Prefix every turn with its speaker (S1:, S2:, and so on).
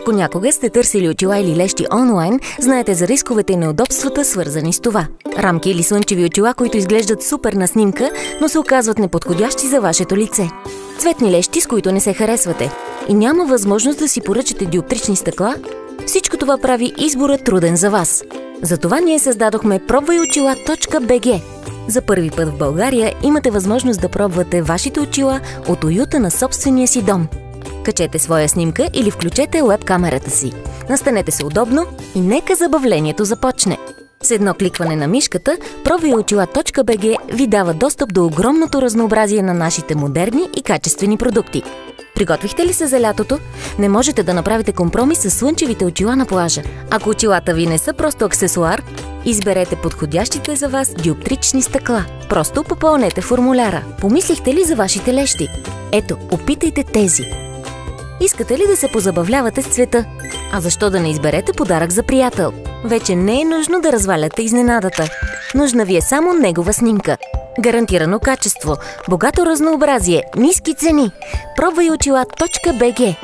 S1: Ако някога сте търсили очила или лещи онлайн, знаете за рисковете и неудобствата, свързани с това. Рамки или слънчеви очила, които изглеждат супер на снимка, но се оказват неподходящи за вашето лице. Цветни лещи, с които не се харесвате. И няма възможност да си поръчате диоптрични стъкла. Всичко това прави избора труден за вас. Затова ние създадохме пробвайочила.bg. За първи път в България имате възможност да пробвате вашите очила от уюта на собствения си дом. Качете своя снимка или включете уеб камерата си. Настанете се удобно и нека забавлението започне. С едно кликване на мишката, pробвайочила.bg ви дава достъп до огромното разнообразие на нашите модерни и качествени продукти. Приготвихте ли се за лятото? Не можете да направите компромис с слънчевите очила на плажа. Ако очилата ви не са просто аксесуар, изберете подходящите за вас диоптрични стъкла. Просто попълнете формуляра. Помислихте ли за вашите лещи? Ето, опитайте тези. Искате ли да се позабавлявате с цвета? А защо да не изберете подарък за приятел? Вече не е нужно да разваляте изненадата. Нужна ви е само негова снимка. Гарантирано качество, богато разнообразие, ниски цени. Пробвайочила.bg.